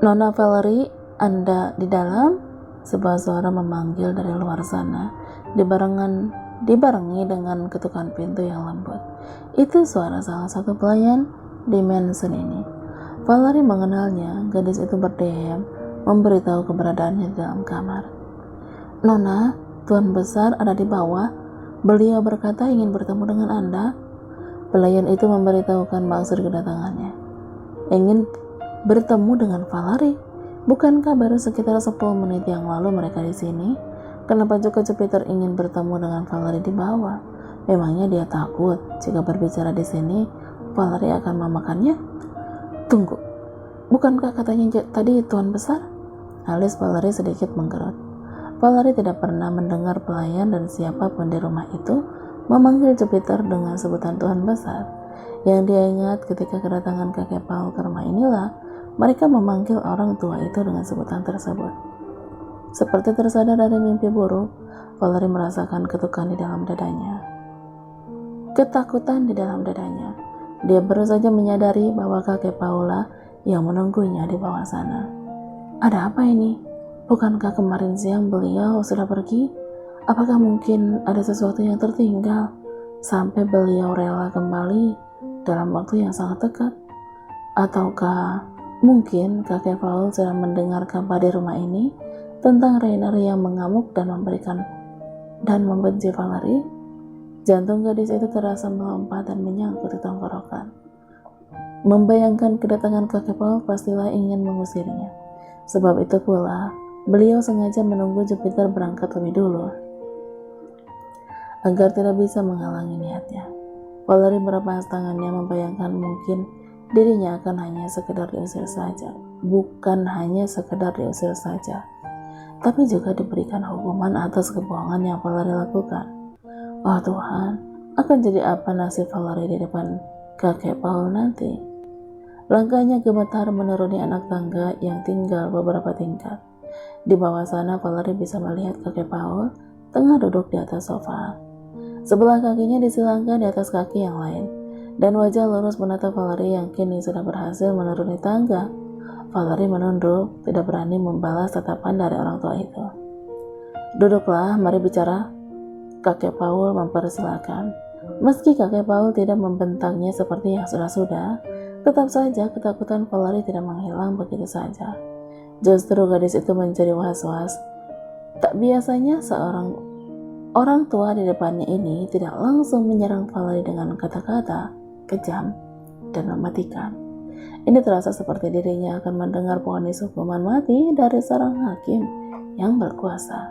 Nona Valerie, Anda di dalam? Sebuah suara memanggil dari luar sana, dibarengi dengan ketukan pintu yang lembut. Itu suara salah satu pelayan di mansion ini. Valerie mengenalnya. Gadis itu berdiam, memberitahu keberadaannya di dalam kamar. Nona, Tuan Besar ada di bawah. Beliau berkata ingin bertemu dengan Anda. Pelayan itu memberitahukan maksud kedatangannya. Ingin bertemu dengan Valerie? Bukankah baru sekitar 10 menit yang lalu mereka di sini? Kenapa juga Jupiter ingin bertemu dengan Valerie di bawah? Memangnya dia takut jika berbicara di sini Valerie akan memakannya? Tunggu, bukankah katanya tadi Tuan Besar? Alis Valerie sedikit menggerut. Valerie tidak pernah mendengar pelayan dan siapapun di rumah itu memanggil Jupiter dengan sebutan Tuan Besar. Yang dia ingat ketika kedatangan kakek Paul ke rumah inilah mereka memanggil orang tua itu dengan sebutan tersebut. Seperti tersadar dari mimpi buruk, Valerie merasakan ketukan di dalam dadanya. Ketakutan di dalam dadanya. Dia baru saja menyadari bahwa kakek Paula yang menunggunya di bawah sana. Ada apa ini? Bukankah kemarin siang beliau sudah pergi? Apakah mungkin ada sesuatu yang tertinggal sampai beliau rela kembali dalam waktu yang sangat dekat? Ataukah mungkin kakek Paul sedang mendengar kabar di rumah ini tentang Rainer yang mengamuk dan membenci Valerie? Jantung gadis itu terasa melompat dan menyangkut di tenggorokan. Membayangkan kedatangan kakek Paul pastilah ingin mengusirnya. Sebab itu pula beliau sengaja menunggu Jupiter berangkat lebih dulu agar tidak bisa menghalangi niatnya. Valerie melepas tangannya, membayangkan mungkin dirinya akan hanya sekedar diusir saja. Bukan hanya sekedar diusir saja, tapi juga diberikan hukuman atas kebohongan yang Valerie lakukan. Oh Tuhan, akan jadi apa nasib Valerie di depan kakek Paul nanti? Langkahnya gemetar menuruni anak tangga yang tinggal beberapa tingkat. Di bawah sana Valerie bisa melihat kakek Paul tengah duduk di atas sofa. Sebelah kakinya disilangkan di atas kaki yang lain, dan wajah lurus menatap Valerie yang kini sudah berhasil menuruni tangga. Valerie menunduk, tidak berani membalas tatapan dari orang tua itu. Duduklah, mari bicara. Kakek Paul mempersilahkan. Meski kakek Paul tidak membentaknya seperti yang sudah-sudah, tetap saja ketakutan Valerie tidak menghilang begitu saja. Justru gadis itu menjadi was-was. Tak biasanya seorang orang tua di depannya ini tidak langsung menyerang Valerie dengan kata-kata kejam dan mematikan. Ini terasa seperti dirinya akan mendengar vonis hukuman mati dari seorang hakim yang berkuasa.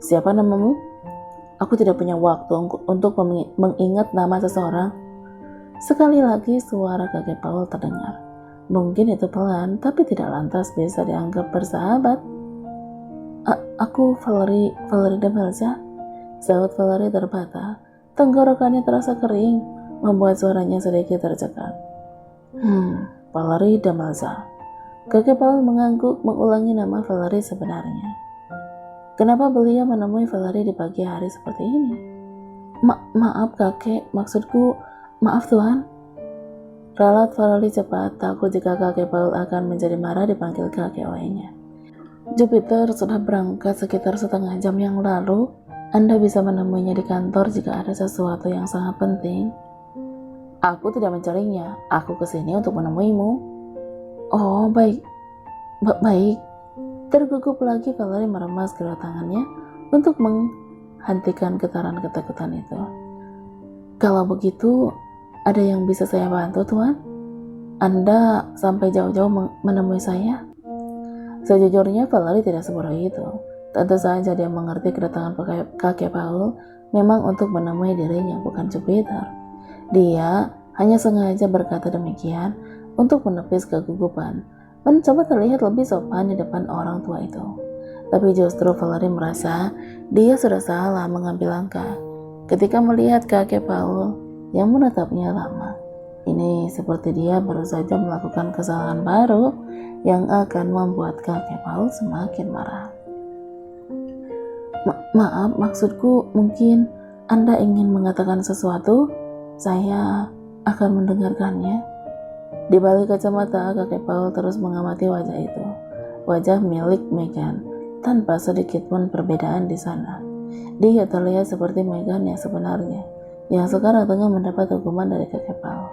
Siapa namamu? Aku tidak punya waktu untuk mengingat nama seseorang. Sekali lagi suara kakek Paul terdengar. Mungkin itu pelan, tapi tidak lantas bisa dianggap bersahabat. Aku Valerie de Melza. Sahut Valerie terbata. Tenggorokannya terasa kering, membuat suaranya sedikit tercekat. Valerie de Melza. Kakek Paul mengangguk, mengulangi nama Valerie sebenarnya. Kenapa beliau menemui Valerie di pagi hari seperti ini? Maaf kakek, maksudku, maaf Tuan. Ralat Valerie cepat, takut jika kakek Paul akan menjadi marah dipanggil kakek lainnya. Jupiter sudah berangkat sekitar setengah jam yang lalu. Anda bisa menemuinya di kantor jika ada sesuatu yang sangat penting. Aku tidak mencarinya, aku kesini untuk menemuimu. Oh, baik. Baik. Tergugup lagi Valerie meremas kedua tangannya untuk menghentikan getaran ketakutan itu. Kalau begitu, ada yang bisa saya bantu, Tuan? Anda sampai jauh-jauh menemui saya? Sejujurnya Valerie tidak sebodoh itu. Tentu saja dia mengerti kedatangan kakek Paul memang untuk menemui dirinya, bukan Jupiter. Dia hanya sengaja berkata demikian untuk menepis kegugupan, mencoba terlihat lebih sopan di depan orang tua itu. Tapi justru Valerie merasa dia sudah salah mengambil langkah ketika melihat kakek Paul yang menatapnya lama. Ini seperti dia baru saja melakukan kesalahan baru yang akan membuat kakek Paul semakin marah. Maaf, maksudku mungkin Anda ingin mengatakan sesuatu? Saya akan mendengarkannya. Di balik kacamata, kakek Paul terus mengamati wajah itu. Wajah milik Megan, tanpa sedikit pun perbedaan di sana. Dia terlihat seperti Megan yang sebenarnya, yang sekarang tengah mendapat hukuman dari kakek Paul.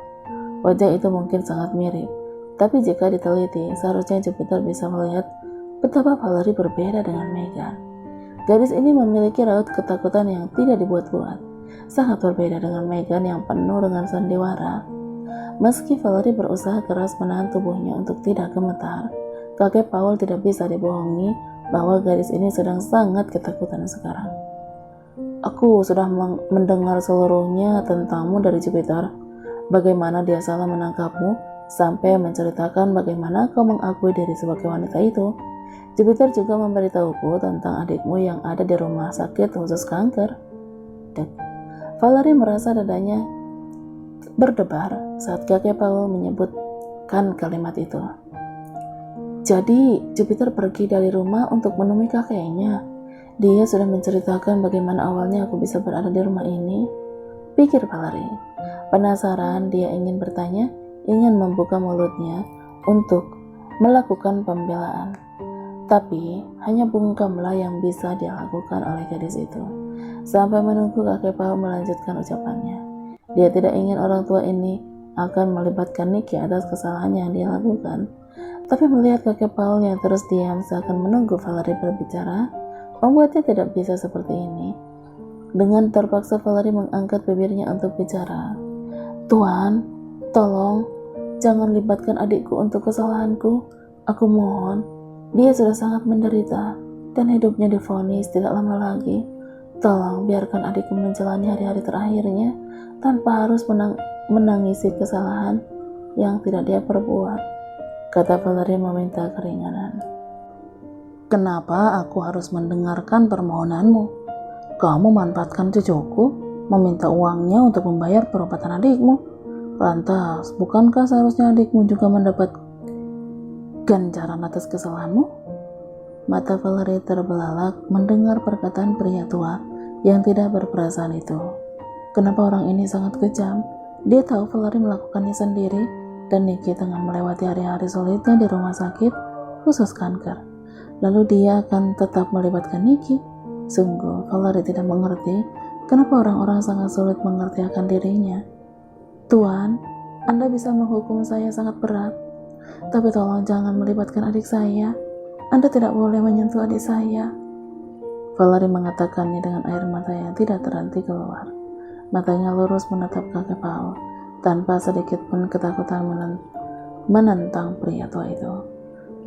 Wajah itu mungkin sangat mirip, tapi jika diteliti, seharusnya Jupiter bisa melihat betapa Valerie berbeda dengan Megan. Gadis ini memiliki raut ketakutan yang tidak dibuat-buat, sangat berbeda dengan Megan yang penuh dengan sandiwara. Meski Valerie berusaha keras menahan tubuhnya untuk tidak gemetar, kakek Paul tidak bisa dibohongi bahwa gadis ini sedang sangat ketakutan sekarang. Aku sudah mendengar seluruhnya tentangmu dari Jupiter. Bagaimana dia salah menangkapmu sampai menceritakan bagaimana kau mengakui diri sebagai wanita itu. Jupiter juga memberitahuku tentang adikmu yang ada di rumah sakit khusus kanker. Valerie merasa dadanya berdebar saat kakek Paul menyebutkan kalimat itu. Jadi Jupiter pergi dari rumah untuk menemui kakeknya. Dia sudah menceritakan bagaimana awalnya aku bisa berada di rumah ini. Pikir Valerie. Penasaran, dia ingin bertanya, ingin membuka mulutnya untuk melakukan pembelaan. Tapi hanya bungkamlah yang bisa dia lakukan oleh gadis itu. Sampai menunggu kakek Paul melanjutkan ucapannya. Dia tidak ingin orang tua ini akan melibatkan Nicky atas kesalahan yang dia lakukan. Tapi melihat kakek Paul yang terus diam seakan menunggu Valerie berbicara, membuatnya tidak bisa seperti ini. Dengan terpaksa Valerie mengangkat bibirnya untuk bicara. Tuan, tolong, jangan libatkan adikku untuk kesalahanku. Aku mohon, dia sudah sangat menderita dan hidupnya divonis tidak lama lagi. Tolong biarkan adikku menjalani hari-hari terakhirnya tanpa harus menangisi kesalahan yang tidak dia perbuat, kata Valerie meminta keringanan. Kenapa aku harus mendengarkan permohonanmu? Kamu memanfaatkan cucuku, meminta uangnya untuk membayar perobatan adikmu. Lantas, bukankah seharusnya adikmu juga mendapat ganjaran atas kesalahanmu? Mata Valerie terbelalak mendengar perkataan pria tua yang tidak berperasaan itu. Kenapa orang ini sangat kejam? Dia tahu Valerie melakukannya sendiri dan Nicky tengah melewati hari-hari sulitnya di rumah sakit khusus kanker. Lalu dia akan tetap melibatkan Nicky? Sungguh, Valerie tidak mengerti kenapa orang-orang sangat sulit mengerti akan dirinya. Tuan, Anda bisa menghukum saya sangat berat, tapi tolong jangan melibatkan adik saya. Anda tidak boleh menyentuh adik saya. Valerie mengatakannya dengan air mata yang tidak terhenti keluar. Matanya lurus menatap kakek Paul, tanpa sedikit pun ketakutan menentang pria tua itu.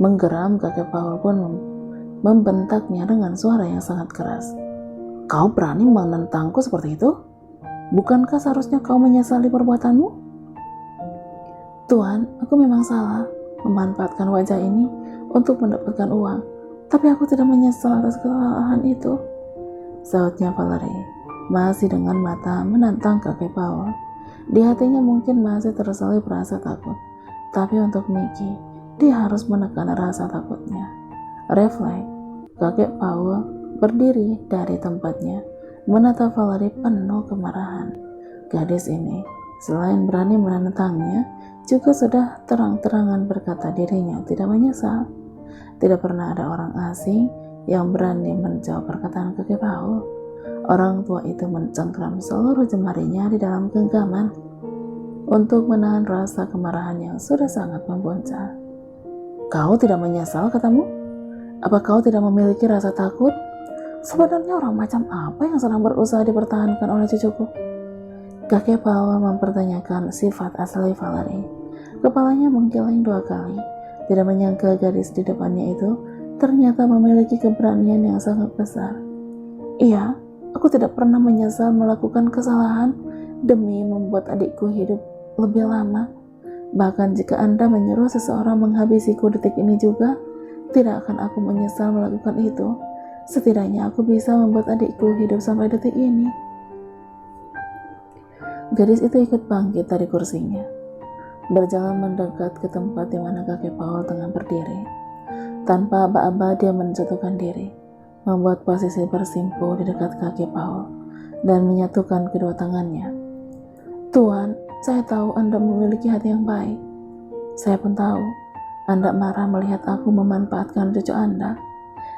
Menggeram, kakek Paul pun membentaknya dengan suara yang sangat keras. Kau berani menentangku seperti itu? Bukankah seharusnya kau menyesali perbuatanmu? Tuan, aku memang salah memanfaatkan wajah ini untuk mendapatkan uang, tapi aku tidak menyesal atas kesalahan itu, sautnya Valerie, masih dengan mata menantang kakek Paul. Di hatinya mungkin masih terselip rasa takut, tapi untuk Nicky, dia harus menekan rasa takutnya. Refleks, kakek Paul berdiri dari tempatnya, menatap Valerie penuh kemarahan. Gadis ini, selain berani menentangnya, juga sudah terang-terangan berkata dirinya tidak menyesal. Tidak pernah ada orang asing yang berani menjawab perkataan kakek Paul. Orang tua itu mencengkram seluruh jemarinya di dalam genggaman untuk menahan rasa kemarahan yang sudah sangat membuncah. Kau tidak menyesal, katamu? Apa kau tidak memiliki rasa takut? Sebenarnya orang macam apa yang sedang berusaha dipertahankan oleh cucuku? Kakek Paul mempertanyakan sifat asli Valerie. Kepalanya menggeleng 2 kali. Tidak menyangka gadis di depannya itu ternyata memiliki keberanian yang sangat besar. Iya, aku tidak pernah menyesal melakukan kesalahan demi membuat adikku hidup lebih lama. Bahkan jika Anda menyuruh seseorang menghabisiku detik ini juga, tidak akan aku menyesal melakukan itu. Setidaknya aku bisa membuat adikku hidup sampai detik ini. Gadis itu ikut bangkit dari kursinya, berjalan mendekat ke tempat di mana kakek Paul tengah berdiri. Tanpa aba-aba dia menjatuhkan diri, membuat posisi bersimpuh di dekat kaki Paul, dan menyatukan kedua tangannya. Tuan, saya tahu Anda memiliki hati yang baik. Saya pun tahu Anda marah melihat aku memanfaatkan cucu Anda.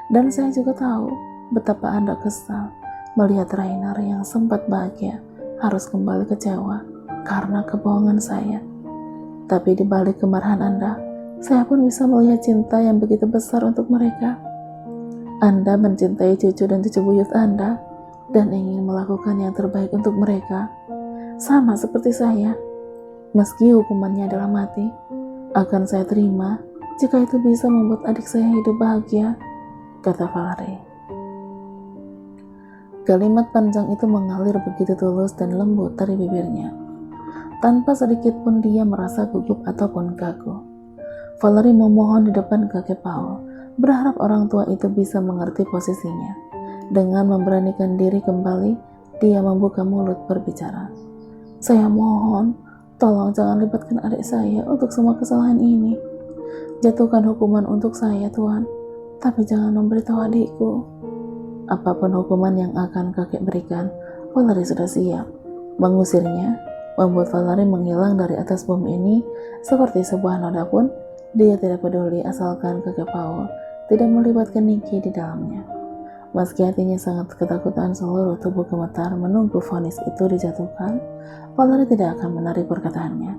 Dan saya juga tahu betapa Anda kesal melihat Rainer yang sempat bahagia harus kembali kecewa karena kebohongan saya. Tapi di balik kemarahan Anda, saya pun bisa melihat cinta yang begitu besar untuk mereka. Anda mencintai cucu dan cucu buyut Anda dan ingin melakukan yang terbaik untuk mereka. Sama seperti saya. Meski hukumannya adalah mati, akan saya terima jika itu bisa membuat adik saya hidup bahagia, kata Valerie. Kalimat panjang itu mengalir begitu tulus dan lembut dari bibirnya. Tanpa sedikit pun dia merasa gugup ataupun kaku. Valerie memohon di depan kakek Paul, berharap orang tua itu bisa mengerti posisinya. Dengan memberanikan diri kembali, dia membuka mulut berbicara. Saya mohon, tolong jangan libatkan adik saya untuk semua kesalahan ini. Jatuhkan hukuman untuk saya, Tuhan, tapi jangan memberitahu adikku. Apapun hukuman yang akan kakek berikan, Valerie sudah siap. Mengusirnya membuat Valerie menghilang dari atas bumi ini seperti sebuah noda pun dia tidak peduli asalkan kakek Paul tidak melibatkan Nicky di dalamnya. Meski hatinya sangat ketakutan, seluruh tubuh gemetar menunggu vonis itu dijatuhkan, Valerie tidak akan menarik perkataannya.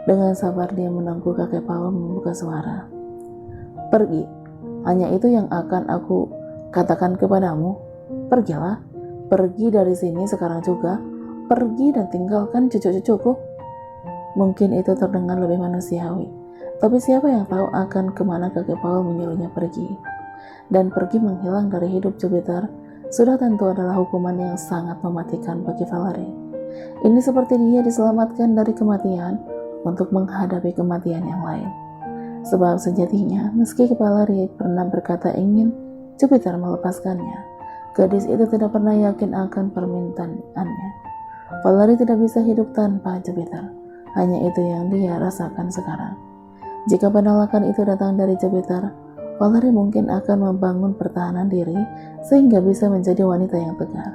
Dengan sabar dia menunggu kakek Paul membuka suara. Pergi, hanya itu yang akan aku katakan kepadamu. Pergilah, pergi dari sini sekarang juga. Pergi dan tinggalkan cucu-cucuku. Mungkin itu terdengar lebih manusiawi, tapi siapa yang tahu akan kemana kakek Paul menyuruhnya pergi. Dan pergi menghilang dari hidup Jupiter sudah tentu adalah hukuman yang sangat mematikan bagi Valerie. Ini seperti dia diselamatkan dari kematian untuk menghadapi kematian yang lain. Sebab sejatinya, meski Valerie pernah berkata ingin Jupiter melepaskannya, gadis itu tidak pernah yakin akan permintaannya. Valerie tidak bisa hidup tanpa Jupiter. Hanya itu yang dia rasakan sekarang. Jika penolakan itu datang dari Jupiter, Valerie mungkin akan membangun pertahanan diri sehingga bisa menjadi wanita yang tegar.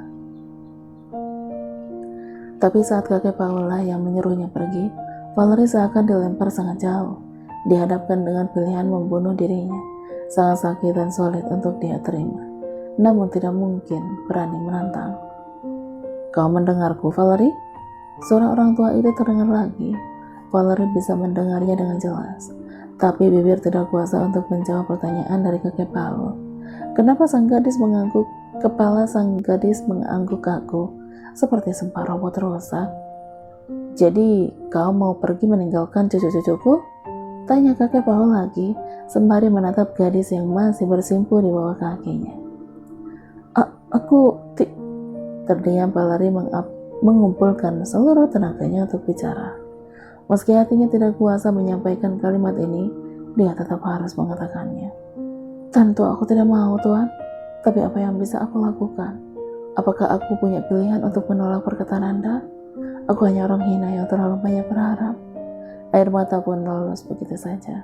Tapi saat kakek Paul yang menyuruhnya pergi, Valerie seakan dilempar sangat jauh, dihadapkan dengan pilihan membunuh dirinya. Sangat sakit dan sulit untuk dia terima, namun tidak mungkin berani menantang. Kau mendengarku, Valerie? Suara orang tua itu terdengar lagi. Valerie bisa mendengarnya dengan jelas, tapi bibir tidak kuasa untuk menjawab pertanyaan dari kakek Paul. Kenapa sang gadis mengangguk? Kepala sang gadis mengangguk kaku, seperti semparuh robot rusak. Jadi, kau mau pergi meninggalkan cucu-cucuku? Tanya kakek Paul lagi, sembari menatap gadis yang masih bersimpu di bawah kakinya. Aku terdiam. Valerie mengumpulkan seluruh tenaganya untuk bicara. Meski hatinya tidak kuasa menyampaikan kalimat ini, dia tetap harus mengatakannya. Tentu aku tidak mau, Tuhan. Tapi apa yang bisa aku lakukan? Apakah aku punya pilihan untuk menolak perkataan Anda? Aku hanya orang hina yang terlalu banyak berharap. Air mata pun lolos begitu saja.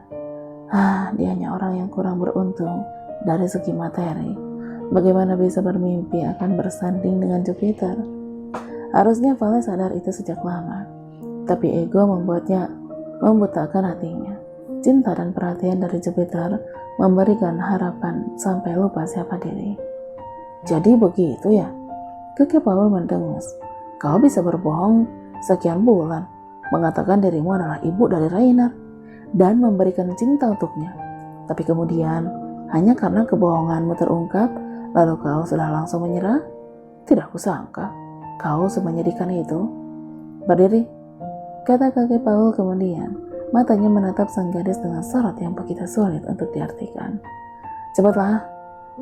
Dia hanya orang yang kurang beruntung dari segi materi. Bagaimana bisa bermimpi akan bersanding dengan Jupiter? Harusnya Vale sadar itu sejak lama. Tapi ego membuatnya membutakan hatinya. Cinta dan perhatian dari Jupiter memberikan harapan sampai lupa siapa diri. Jadi begitu ya? Kakek Paul mendengus. Kau bisa berbohong sekian bulan, mengatakan dirimu adalah ibu dari Rainer dan memberikan cinta untuknya. Tapi kemudian, hanya karena kebohonganmu terungkap, lalu kau sudah langsung menyerah? Tidak kusangka, kau semenyedihkan itu. Berdiri, kata kakek Paul kemudian. Matanya menatap sang gadis dengan sorot yang begitu sulit untuk diartikan. Cepatlah,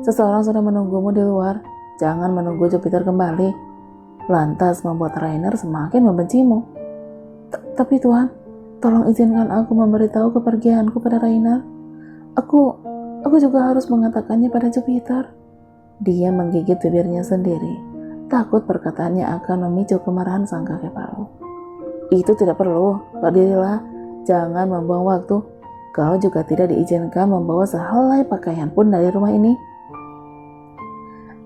seseorang sudah menunggumu di luar. Jangan menunggu Jupiter kembali. Lantas membuat Rainer semakin membencimu. Tapi Tuhan, tolong izinkan aku memberitahu kepergianku pada Rainer. Aku juga harus mengatakannya pada Jupiter. Dia menggigit bibirnya sendiri, takut perkataannya akan memicu kemarahan sang kakek Paul. Itu tidak perlu, berdirilah. Jangan membuang waktu. Kau juga tidak diizinkan membawa sehelai pakaian pun dari rumah ini.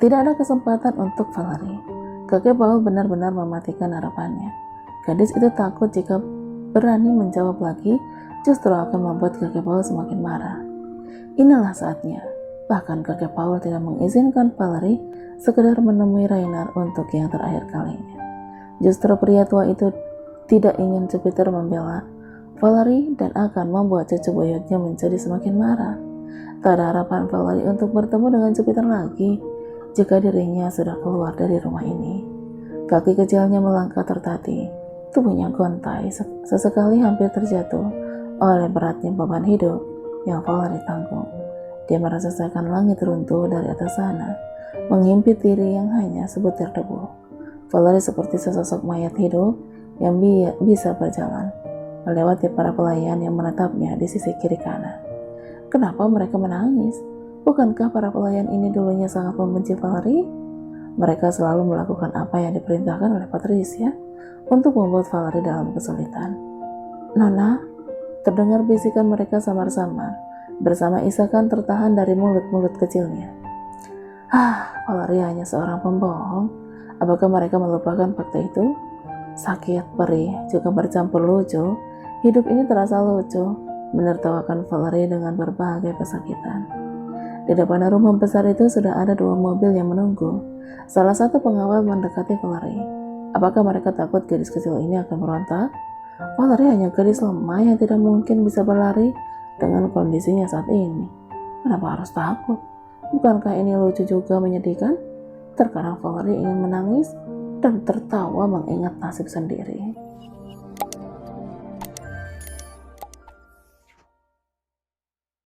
Tidak ada kesempatan untuk Valerie. Kakek Paul benar-benar mematikan harapannya. Gadis itu takut jika berani menjawab lagi, justru akan membuat kakek Paul semakin marah. Inilah saatnya. Bahkan kakek Paul tidak mengizinkan Valerie sekedar menemui Rainer untuk yang terakhir kalinya. Justru pria tua itu tidak ingin Jupiter membela Valerie dan akan membuat cucu buyutnya menjadi semakin marah. Tak ada harapan Valerie untuk bertemu dengan Jupiter lagi jika dirinya sudah keluar dari rumah ini. Kaki kecilnya melangkah tertatih, tubuhnya gontai, sesekali hampir terjatuh oleh beratnya beban hidup yang Valerie tanggung. Dia merasa seakan langit runtuh dari atas sana, menghimpit diri yang hanya sebutir debu. Valerie seperti sesosok mayat hidup yang bisa berjalan, melewati para pelayan yang menatapnya di sisi kiri kanan. Kenapa mereka menangis? Bukankah para pelayan ini dulunya sangat membenci Valerie? Mereka selalu melakukan apa yang diperintahkan oleh Patricia untuk membuat Valerie dalam kesulitan. "Nona," terdengar bisikan mereka samar-samar, bersama isakan tertahan dari mulut-mulut kecilnya. Valerie hanya seorang pembohong. Apakah mereka melupakan fakta itu? Sakit, perih, juga bercampur lucu. Hidup ini terasa lucu, menertawakan Valerie dengan berbagai kesakitan. Di depan rumah besar itu sudah ada 2 mobil yang menunggu. Salah satu pengawal mendekati Valerie. Apakah mereka takut gadis kecil ini akan merontak? Valerie hanya gadis lemah yang tidak mungkin bisa berlari dengan kondisinya saat ini. Kenapa harus takut? Bukankah ini lucu juga menyedihkan? Terkadang Valerie ingin menangis dan tertawa mengingat nasib sendiri.